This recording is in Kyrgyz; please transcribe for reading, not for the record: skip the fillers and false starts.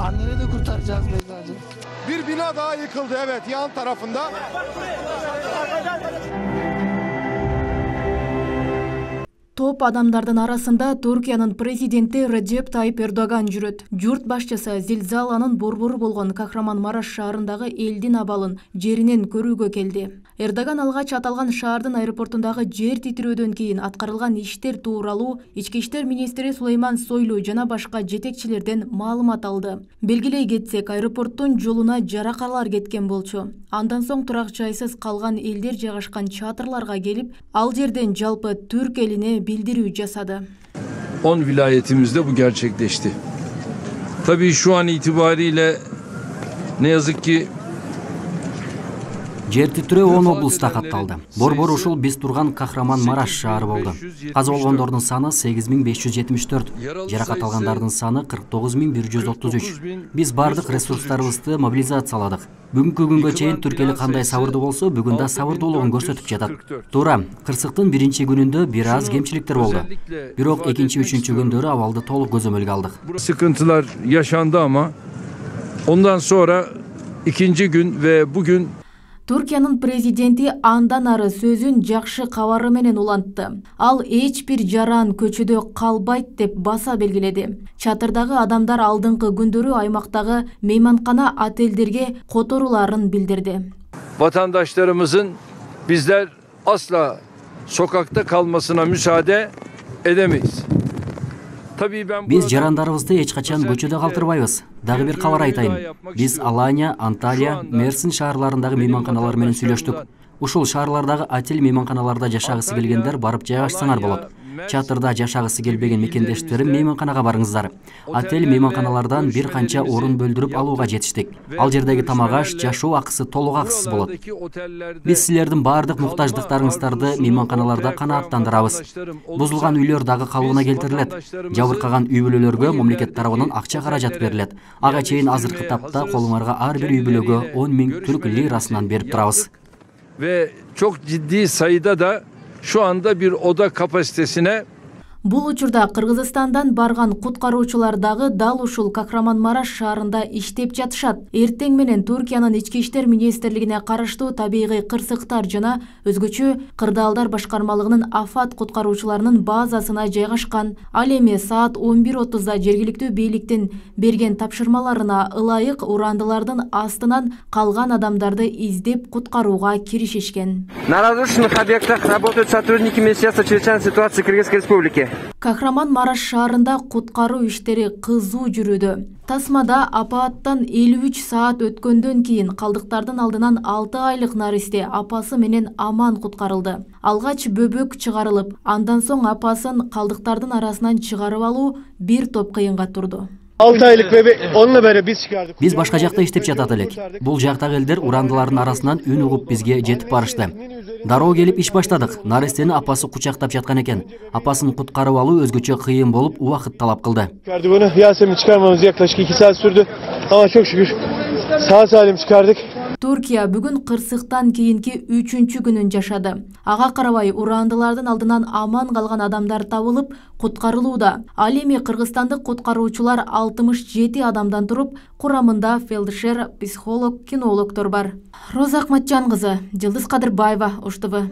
Anneni de kurtaracağız Beyza'cığım. Bir bina daha yıkıldı, evet, yan tarafında. Топ адамдардын арасында Түркиянын президенти Реджеп Тайип Эрдоган жүрөт. Журт башчысы зилзаланын борбору болгон Кахраман-Мараш шаарындагы элдин абалын жеринен көрүүгө келди. Эрдоган алгач аталган шаардын аэропортундагы жер титирөөдөн кийин аткарылган иштер тууралуу Ички иштер министри Сулейман Сойлу жана башка жетекчилерден маалымат алды. Белгилей кетсек, аэропорттун жолуна жаракалар кеткен болчу. Андан соң турак жайсыз калган элдер жайгашкан чатырларга келип, ал жерден жалпы Türk eline bildirүү жасады. 10 vilayetimizde bu gerçekleşti. Tabii şu an itibariyle ne yazık ki жер титирөө 10 облуста катталды. Борбор ушул биз турган Кахраман-Мараш шаары болду. Каза болгондордун саны 8574, жаракат алгандардын саны 49133. Биз бардык ресурстарыбызды мобилизацияладык. Бүгүнкү күнгө чейин Түркиялык кандай сабырдуу болсо, бүгүн да сабырдуулугун көрсөтүп жатат. Туура, кырсыктын биринчи күнүндө бир аз кемчиликтер болду. Бирок экинчи, үчүнчү күндөрү абалды толук көзөмөлгө алдык. Sıkıntılar yaşandı ama ondan sonra ikinci gün ve bugün Түркиянын президенти андан ары сөзүн жакшы кабары менен улантты. Ал эч бир жаран көчөдө калбайт деп баса белгиледи. Чатырдагы адамдар алдыңкы күндөрү аймактагы мейманкана отелдерге которуларын билдирди. vatandaşlarımızın bizler asla sokakta kalmasına müsaade edemeyiz. Биз жарандарыбызды эч качан көчөдө калтырбайбыз. Дагы бир кабар айтайын. Биз Алания, Анталия, Мерсин шаарларындагы мейманканалар менен сүйлөштүк. Ушул шаарлардагы отель мейманканаларда жашагысы келгендер барып жайгашсаңар болот. Чатырда жашагысы келбеген мекендештерим мейманканага барыңыздар. Отель мейманканалардан бир канча орун бөлдүрүп алууга жетиштик. Ал жердеги тамак аш, жашоо акысы толук акысыз болот. Биз силердин бардык муктаждыктарыңыздарды мейманканаларда канааттандырабыз. Бузулган үйлөр дагы калыбына келтирилет. Жабыркаган үй бүлөлөргө мамлекет тарабынан акча каражат берилет. Ага чейин азыркы тапта колуңарга ар бир үй бүлөгө 10 000 Türk lirasынан берип турабыз. Ve çok ciddi sayıda da şu anda bir oda kapasitesine Бул учурда Кыргызстандан барган куткаруучулар дагы дал ушул Кахраман-Мараш шаарында иштеп жатышат. Эртең менен Түркиянын ички иштер министрлигине караштуу табигый кырсыктар жана өзгөчө кырдаалдар башкармалыгынын афат куткаруучуларынын базасына жайгашкан. Ал эми саат 11:30да жергиликтүү бийликтин берген тапшырмаларына ылайык урандылардын астынан калган адамдарды издеп куткарууга киришишкен. На разрушенных объектах работают сотрудники Министерства чрезвычайной ситуации Кыргызской Республики. Кахраман-Мараш шаарында куткаруу иштери кызуу жүрүүдө. Тасмада апааттан 53 саат өткөндөн кийин калдыктардын алдынан 6 айлык наристе апасы менен аман куткарылды. Алгач бөбөк чыгарылып, андан соң апасын калдыктардын арасынан чыгарып алуу бир топ кыйынга турду. 6 aylık bebek, onunla beraber biz çıkardık. Биз башка жакта иштеп жатат элек. Бул жактагы элдер урандылардын арасынан үн угуп бизге жетип барышты. Дароо келип иш баштадык. Наристени апасы кучактап жаткан экен. Апасын куткарып алуу өзгөчө кыйын болуп, убакыт талап кылды. Çıkardık onu. Yasemin çıkarmamız yaklaşık 2 saat sürdü. Ama çok şükür sağ salim çıkardık. Түркия бүгүн кырсыктан кийинки 3-чү күнүн жашады. Ага карабай урандылардын алдынан аман калган адамдар табылып, куткарылууда. Ал эми кыргызстандык куткаруучулар 67 адамдан туруп, курамында фельдшер, психолог, кинологдор бар. Роза Акматжан кызы, Жылдыз Кадырбаева, УШТВ.